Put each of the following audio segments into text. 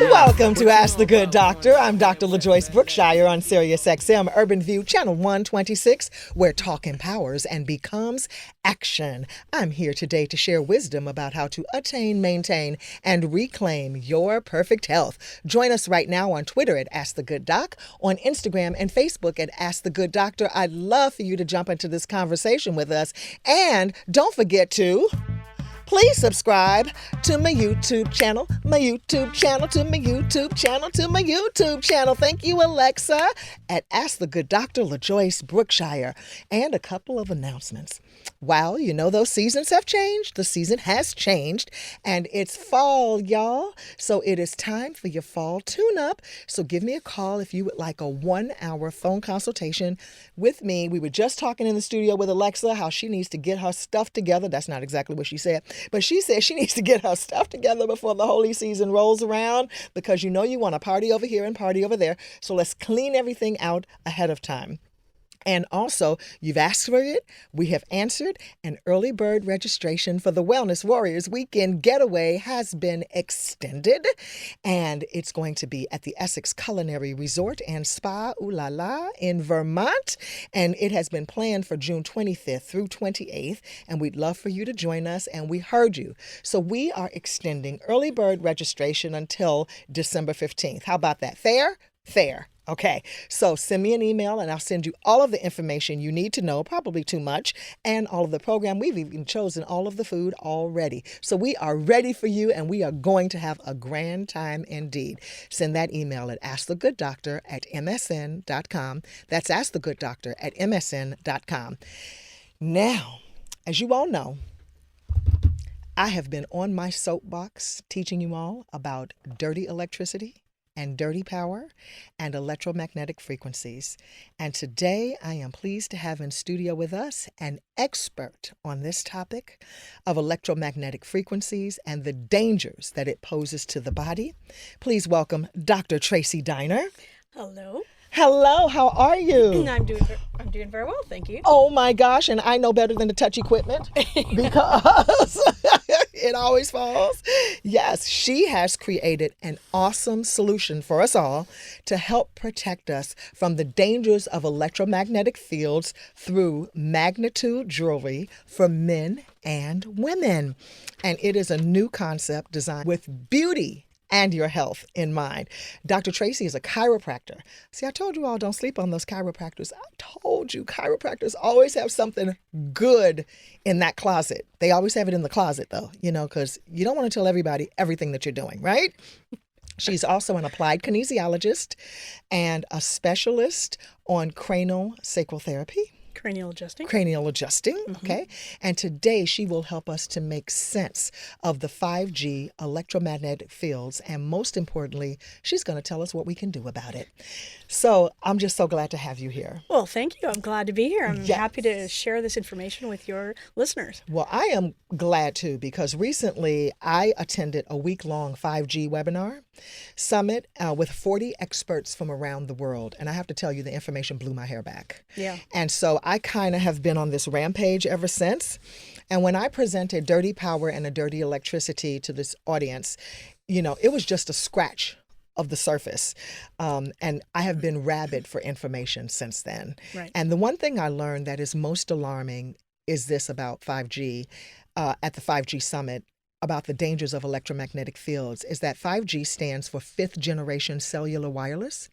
Welcome to Ask the Good Doctor. I'm Dr. LaJoyce Brookshire on Sirius XM Urban View Channel 126, where talk empowers and becomes action. I'm here today to share wisdom about how to attain, maintain, and reclaim your perfect health. Join us right now on Twitter at Ask the Good Doc, on Instagram and Facebook at Ask the Good Doctor. I'd love for you to jump into this conversation with us. And don't forget to... please subscribe to my YouTube channel, to my YouTube channel. Thank you, Alexa, at Ask the Good Dr. LaJoyce Brookshire. And a couple of announcements. Wow, you know those seasons have changed. The season has changed, and it's fall, y'all. So it is time for your fall tune-up. So give me a call if you would like a 1-hour phone consultation with me. We were just talking in the studio with Alexa how she needs to get her stuff together. That's not exactly what she said, but she said she needs to get her stuff together before the holy season rolls around, because you know you want to party over here and party over there. So let's clean everything out ahead of time. And also, you've asked for it, we have answered, and early bird registration for the Wellness Warriors Weekend Getaway has been extended, and it's going to be at the Essex Culinary Resort and Spa, ooh la la, in Vermont, and it has been planned for June 25th through 28th, and we'd love for you to join us, and we heard you. So we are extending early bird registration until December 15th. How about that? Fair? Fair. Okay, so send me an email and I'll send you all of the information you need to know, probably too much, and all of the program. We've even chosen all of the food already. So we are ready for you, and we are going to have a grand time indeed. Send that email at askthegooddoctor@msn.com. That's askthegooddoctor@msn.com. Now, as you all know, I have been on my soapbox teaching you all about dirty electricity and dirty power and electromagnetic frequencies. And today I am pleased to have in studio with us an expert on this topic of electromagnetic frequencies and the dangers that it poses to the body. Please welcome Dr. Tracey Diner. Hello. Hello, how are you? I'm doing very well, thank you. Oh my gosh, and I know better than to touch equipment because it always falls. Yes, she has created an awesome solution for us all to help protect us from the dangers of electromagnetic fields through Magnetude Jewelry for men and women. And it is a new concept designed with beauty and your health in mind. Dr. Tracey is a chiropractor. See, I told you all, don't sleep on those chiropractors. I told you, chiropractors always have something good in that closet. They always have it in the closet, though, you know, because you don't want to tell everybody everything that you're doing, right? She's also an applied kinesiologist and a specialist on cranial sacral therapy. Cranial adjusting. Mm-hmm. Okay. And today she will help us to make sense of the 5G electromagnetic fields. And most importantly, she's going to tell us what we can do about it. So I'm just so glad to have you here. Well, thank you. I'm glad to be here. I'm happy to share this information with your listeners. Well, I am glad too, because recently I attended a week-long 5G webinar summit with 40 experts from around the world. And I have to tell you, the information blew my hair back. Yeah. And so I kind of have been on this rampage ever since. And when I presented dirty power and a dirty electricity to this audience, you know, it was just a scratch of the surface. And I have been rabid for information since then. Right. And the one thing I learned that is most alarming is this about 5G at the 5G summit, about the dangers of electromagnetic fields, is that 5G stands for fifth generation cellular wireless.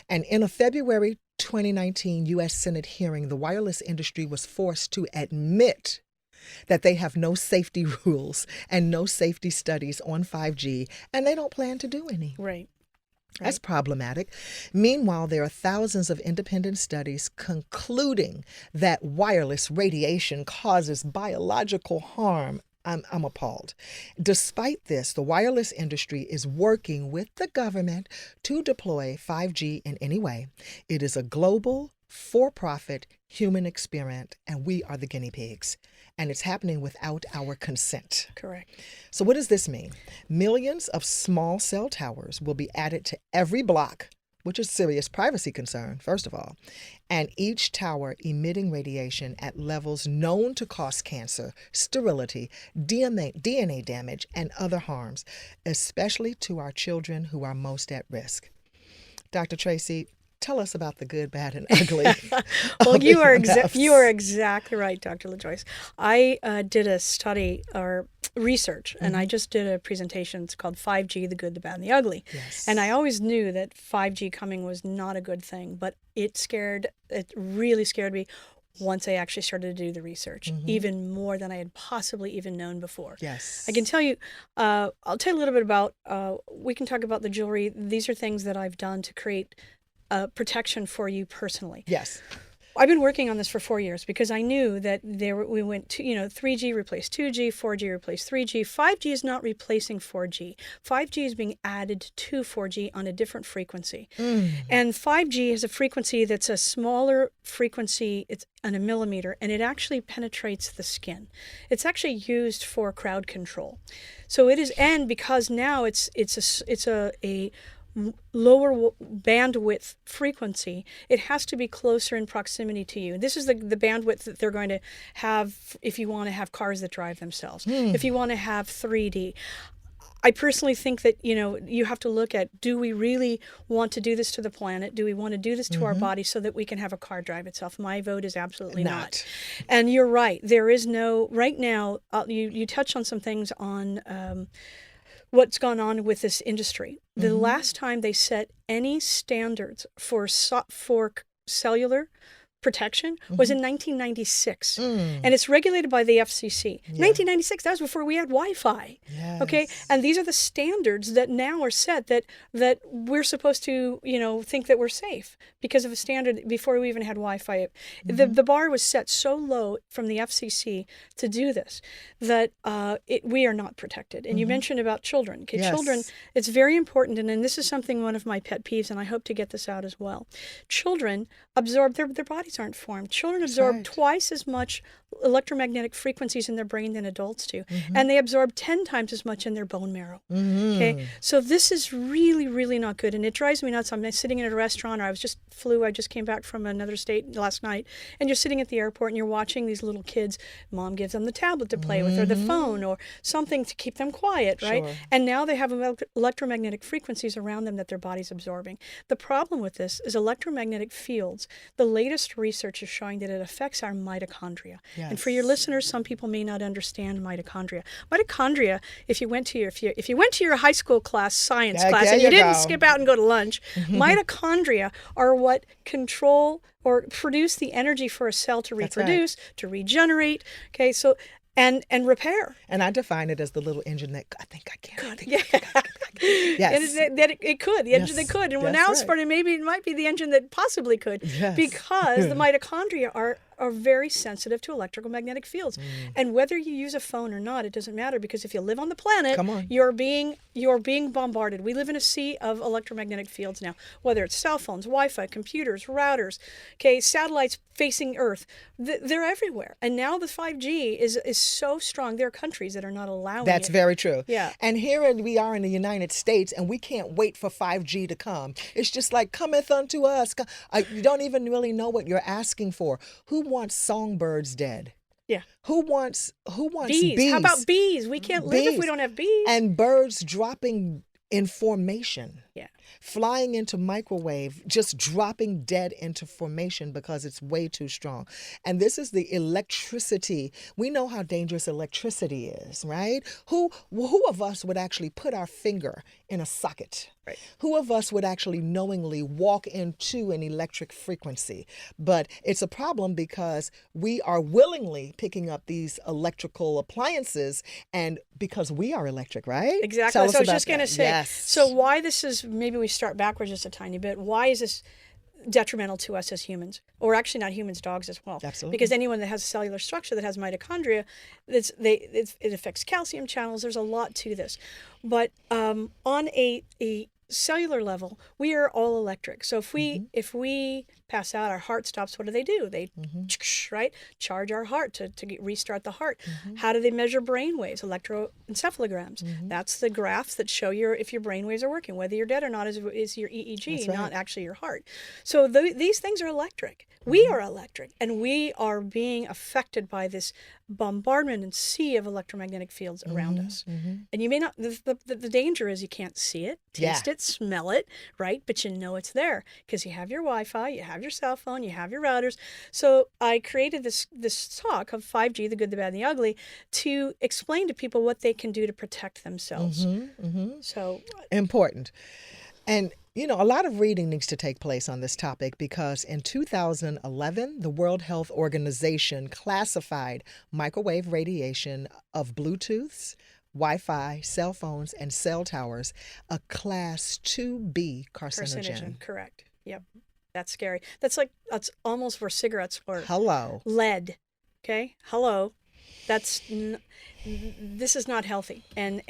And in a February 2019 U.S. Senate hearing, the wireless industry was forced to admit that they have no safety rules and no safety studies on 5G, and they don't plan to do any. Right. That's problematic. Meanwhile, there are thousands of independent studies concluding that wireless radiation causes biological harm. I'm appalled. Despite this, the wireless industry is working with the government to deploy 5G in any way. It is a global, for-profit human experiment, and we are the guinea pigs. And it's happening without our consent. Correct. So what does this mean? Millions of small cell towers will be added to every block which is serious privacy concern, first of all, and each tower emitting radiation at levels known to cause cancer, sterility, DNA damage, and other harms, especially to our children who are most at risk. Dr. Tracey, tell us about the good, bad, and ugly. Well, you are exactly right, Dr. LaJoyce. I did a study or research, and I just did a presentation. It's called 5G, the good, the bad, and the ugly. Yes. And I always knew that 5G coming was not a good thing, but it really scared me once I actually started to do the research, even more than I had possibly even known before. Yes. I can tell you, I'll tell you a little bit about, we can talk about the jewelry. These are things that I've done to create protection for you personally. Yes. I've been working on this for 4 years because I knew that we went to, 3G replaced 2G, 4G replaced 3G. 5G is not replacing 4G. 5G is being added to 4G on a different frequency. And 5G is a frequency that's a smaller frequency. It's on a millimeter, and it actually penetrates the skin. It's actually used for crowd control. So it is, and because now it's a lower bandwidth frequency, it has to be closer in proximity to you. This is the bandwidth that they're going to have if you want to have cars that drive themselves, if you want to have 3D. I personally think that, you have to look at, do we really want to do this to the planet? Do we want to do this to our body so that we can have a car drive itself? My vote is absolutely not. And you're right. There is no, right now, you touched on some things on what's gone on with this industry. The last time they set any standards for cellular protection was in 1996. And it's regulated by the FCC. 1996, that was before we had Wi-Fi. Yes. Okay? And these are the standards that now are set that we're supposed to, think that we're safe because of a standard before we even had Wi-Fi. The bar was set so low from the FCC to do this that we are not protected. And you mentioned about children. Okay, Yes. Children, it's very important, and this is something, one of my pet peeves, and I hope to get this out as well. Children absorb, their bodies aren't formed. Children absorb twice as much electromagnetic frequencies in their brain than adults do, and they absorb 10 times as much in their bone marrow. Okay, so this is really, really not good, and it drives me nuts. I'm sitting in a restaurant, or I just came back from another state last night, and you're sitting at the airport and you're watching these little kids. Mom gives them the tablet to play with, or the phone, or something to keep them quiet, right? Sure. And now they have electromagnetic frequencies around them that their body's absorbing. The problem with this is electromagnetic fields. The latest research is showing that it affects our mitochondria. Yes. And for your listeners, some people may not understand mitochondria. Mitochondria, if you went to your high school science class, and you didn't skip out and go to lunch, mitochondria are what control or produce the energy for a cell to reproduce, to regenerate. Okay, so and repair. And I define it as the little engine that I think I can. Yes. That it could. The engine that could. And now it's starting, maybe it might be the engine that possibly could. Yes. Because the mitochondria are very sensitive to electrical magnetic fields. And whether you use a phone or not, it doesn't matter, because if you live on the planet, you're being bombarded. We live in a sea of electromagnetic fields now, whether it's cell phones, Wi-Fi, computers, routers, satellites facing Earth. They're everywhere. And now the 5G is so strong. There are countries that are not allowing That's it. very true. Yeah. And here we are in the United States, and we can't wait for 5G to come. It's just like, cometh unto us. You don't even really know what you're asking for. Who wants songbirds dead? Yeah. Who wants bees? How about bees? We can't live if we don't have bees. And birds dropping in formation. Yeah. Flying into microwave, just dropping dead into formation because it's way too strong. And this is the electricity. We know how dangerous electricity is, right? Who of us would actually put our finger in a socket? Right. Who of us would actually knowingly walk into an electric frequency? But it's a problem because we are willingly picking up these electrical appliances, and because we are electric, right? Exactly. Tell us So I was about just going to that. say, Yes. so why this is, maybe we start backwards just a tiny bit. Why is this detrimental to us as humans? Or actually not humans, dogs as well. Absolutely. Because anyone that has a cellular structure that has mitochondria, it affects calcium channels. There's a lot to this. But on a cellular level, we are all electric. So if we pass out, our heart stops. What do? They, right, charge our heart to restart the heart. How do they measure brain waves? Electroencephalograms. That's the graphs that show if your brain waves are working. Whether you're dead or not is your EEG, not actually your heart. So these things are electric. We are electric, and we are being affected by this bombardment and sea of electromagnetic fields around us. And you may not, the danger is you can't see it, taste it, smell it, right? But you know it's there because you have your Wi-Fi, you have your cell phone, you have your routers. So I created this talk of 5G, the good, the bad, and the ugly, to explain to people what they can do to protect themselves. So important. And a lot of reading needs to take place on this topic because in 2011, the World Health Organization classified microwave radiation of Bluetooths, Wi-Fi, cell phones, and cell towers a class 2B carcinogen. Correct. Yep. That's scary. That's almost where cigarettes were. Hello. Lead. Okay. Hello. This is not healthy. And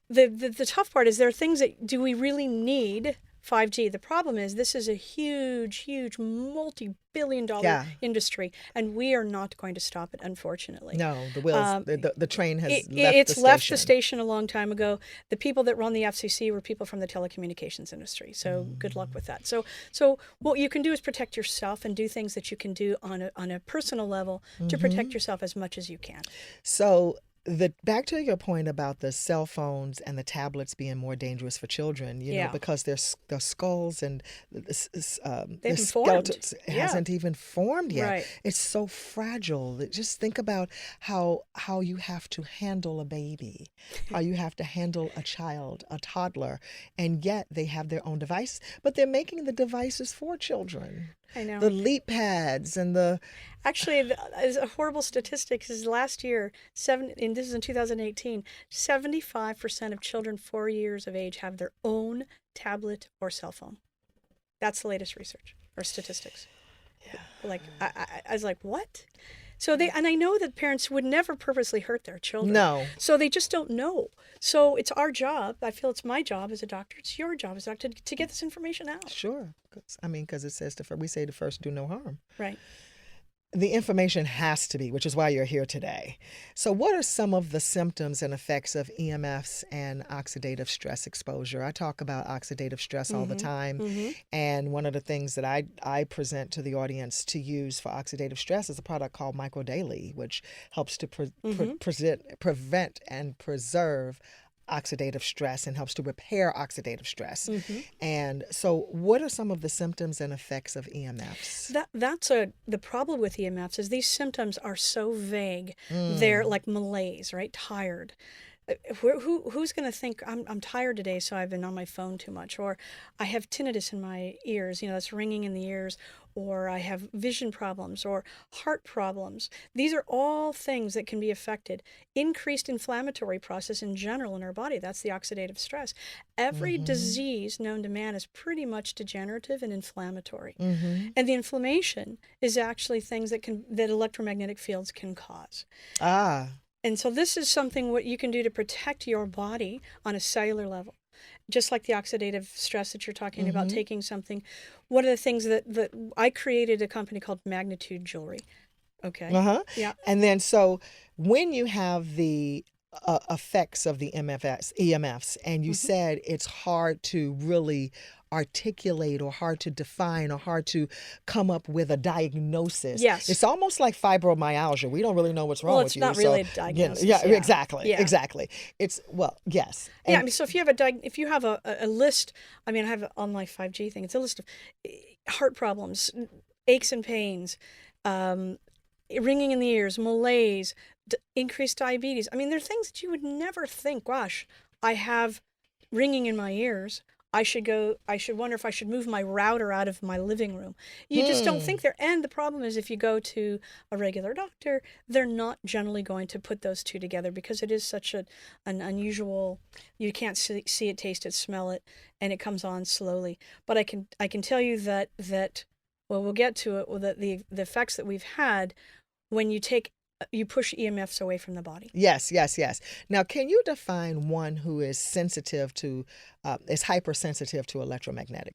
the tough part is there are things that do we really need 5G? The problem is this is a huge multi-billion-dollar industry, and we are not going to stop it, unfortunately. No, the wheels, the train has left the station a long time ago. The people that run the FCC were people from the telecommunications industry, so good luck with that. So what you can do is protect yourself and do things that you can do on a personal level to protect yourself as much as you can. So back to your point about the cell phones and the tablets being more dangerous for children, know, because their skulls and the skeletons hasn't even formed yet. Right. It's so fragile. Just think about how you have to handle a baby, how you have to handle a child, a toddler, and yet they have their own device, but they're making the devices for children. I know. The leap pads and the... Actually, a horrible statistic is last year, and this is in 2018, 75% of children 4 years of age have their own tablet or cell phone. That's the latest research or statistics. Yeah. I was like, what? So and I know that parents would never purposely hurt their children. No. So they just don't know. So it's our job. I feel it's my job as a doctor. It's your job as a doctor to get this information out. Sure. Because it says we say the first do no harm. Right. The information has to be, which is why you're here today. So what are some of the symptoms and effects of EMFs and oxidative stress exposure? I talk about oxidative stress all the time. And one of the things that I present to the audience to use for oxidative stress is a product called MicroDaily, which helps to prevent and preserve oxidative stress and helps to repair oxidative stress. And so what are some of the symptoms and effects of EMFs? That's the problem with EMFs is these symptoms are so vague. They're like malaise, right? Tired. Who's going to think I'm tired today, so I've been on my phone too much, or I have tinnitus in my ears, that's ringing in the ears, or I have vision problems or heart problems. These are all things that can be affected. Increased inflammatory process in general in our body, that's the oxidative stress. Every disease known to man is pretty much degenerative and inflammatory. And the inflammation is actually things that electromagnetic fields can cause. And so this is something what you can do to protect your body on a cellular level. Just like the oxidative stress that you're talking about, taking something. One of the things that I created a company called Magnetude Jewelry. Okay. Yeah. And then so when you have the effects of the EMFs, and you said it's hard to really articulate or hard to define or hard to come up with a diagnosis. Yes. It's almost like fibromyalgia. We don't really know what's wrong with you. Well, it's not really a diagnosis. Exactly. It's, yes. And so if you have a list, I have it on my 5G thing, it's a list of heart problems, aches and pains, ringing in the ears, malaise, increased diabetes. There are things that you would never think, gosh, I have ringing in my ears. I should wonder if I should move my router out of my living room. You just don't think there. And the problem is if you go to a regular doctor, they're not generally going to put those two together because it is such an unusual, you can't see it, taste it, smell it, and it comes on slowly. But I can tell you that we'll get to it, that the effects that we've had when you push EMFs away from the body. Yes. Now, can you define one who is sensitive to, is hypersensitive to electromagnetic?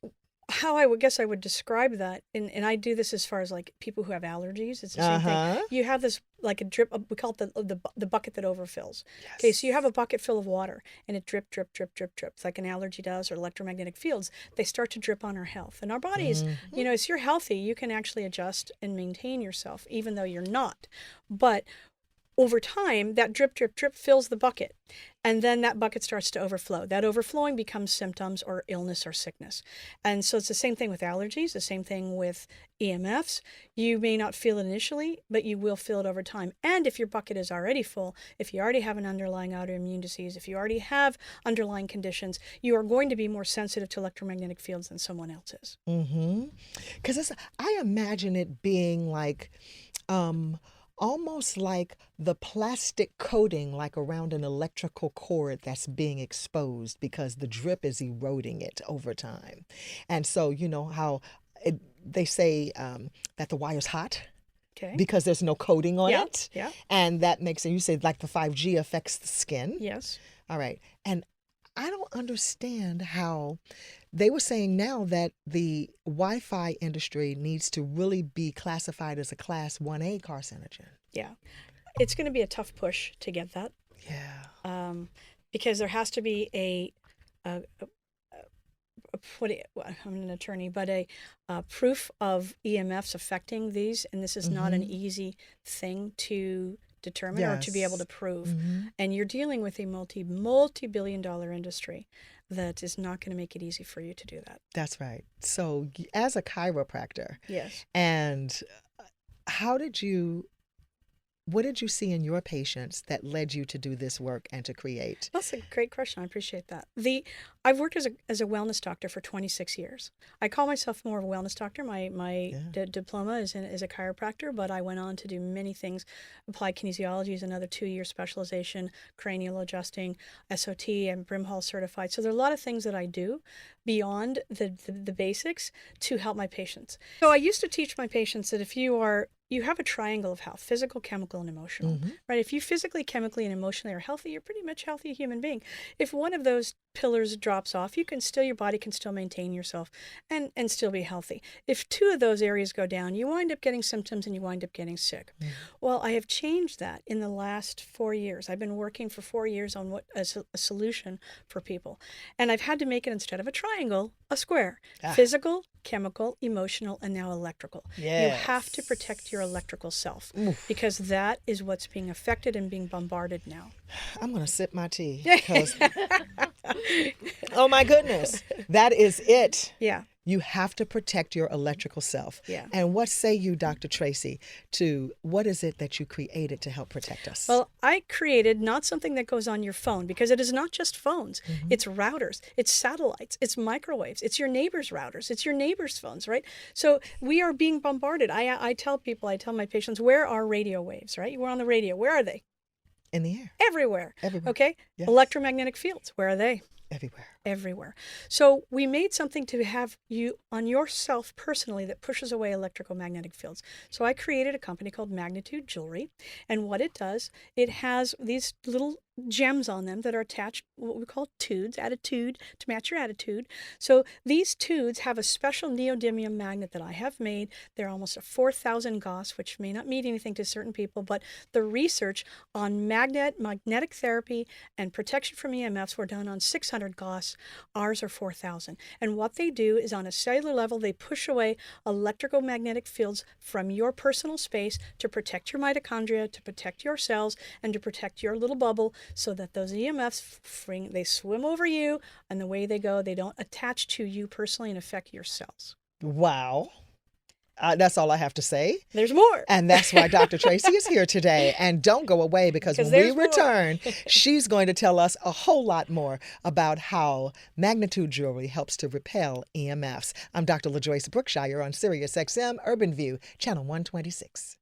how I would guess I would describe that, and I do this as far as like people who have allergies. It's the same Uh-huh. thing. You have this like a drip. We call it the bucket that overfills. Okay, so you have a bucket full of water, and it drip, drip, drip, drip, drips like an allergy does, or electromagnetic fields. They start to drip on our health, and our bodies. You know, as you're healthy, you can actually adjust and maintain yourself, even though you're not. But over time, that drip, drip, drip fills the bucket, and then that bucket starts to overflow. That overflowing becomes symptoms or illness or sickness. And so it's the same thing with allergies, the same thing with EMFs. You may not feel it initially, but you will feel it over time. And if your bucket is already full, if you already have an underlying autoimmune disease, if you already have underlying conditions, you are going to be more sensitive to electromagnetic fields than someone else is. Because I imagine it being like, almost like the plastic coating like around an electrical cord that's being exposed because the drip is eroding it over time. And so you know how they say that the wire's hot Okay. because there's no coating on Yeah, it. yeah. And that makes it, you say like the 5G affects the skin. Yes. All right. And I don't understand how they were saying now that the Wi-Fi industry needs to really be classified as a class 1A carcinogen. Yeah. It's going to be a tough push to get that. Yeah. Because there has to be I'm an attorney, but a proof of EMFs affecting these, and this is not an easy thing to determine or to be able to prove. And you're dealing with a multi-billion-dollar industry that is not going to make it easy for you to do that. That's right. So as a chiropractor, Yes. and what did you see in your patients that led you to do this work and to create? That's a great question. I appreciate that. I've worked as a wellness doctor for 26 years. I call myself more of a wellness doctor. My diploma is a chiropractor, but I went on to do many things. Applied kinesiology is another 2-year specialization, cranial adjusting, SOT, and Brimhall certified. So there are a lot of things that I do beyond the basics to help my patients. So I used to teach my patients that if you have a triangle of health, physical, chemical, and emotional, right? If you physically, chemically, and emotionally are healthy, you're pretty much a healthy human being. If one of those pillars drops off, your body can still maintain yourself and still be healthy. If 2 of those areas go down, you wind up getting symptoms and you wind up getting sick. Well, I have changed that in the last 4 years. I've been working for 4 years on a solution for people. And I've had to make it, instead of a triangle, a square. Physical, chemical, emotional, and now electrical. Yes. You have to protect your electrical self because that is what's being affected and being bombarded now. I'm going to sip my tea because, oh my goodness, that is it. Yeah. You have to protect your electrical self. Yeah. And what say you, Dr. Tracey, to what is it that you created to help protect us? Well, I created not something that goes on your phone, because it is not just phones. It's routers, it's satellites, it's microwaves, it's your neighbor's routers, it's your neighbor's phones, right? So we are being bombarded. I tell my patients, where are radio waves, right? We're on the radio. Where are they? In the air. Everywhere. Everywhere. Okay? Yes. Electromagnetic fields, where are they? Everywhere. Everywhere. So we made something to have you on yourself personally that pushes away electrical magnetic fields. So I created a company called Magnetude Jewelry. And what it does, it has these little gems on them that are attached, what we call tudes, attitude, to match your attitude. So these tudes have a special neodymium magnet that I have made. They're almost a 4,000 Gauss, which may not mean anything to certain people, but the research on magnetic therapy and protection from EMFs were done on 600 Gauss. Ours are 4,000. And what they do is, on a cellular level, they push away electrical magnetic fields from your personal space to protect your mitochondria, to protect your cells, and to protect your little bubble, so that those EMFs, they swim over you, and the way they go, they don't attach to you personally and affect your cells. Wow. That's all I have to say. There's more. And that's why Dr. Tracey is here today. And don't go away, because when we return, she's going to tell us a whole lot more about how Magnetude Jewelry helps to repel EMFs. I'm Dr. LaJoyce Brookshire on Sirius XM Urban View, Channel 126.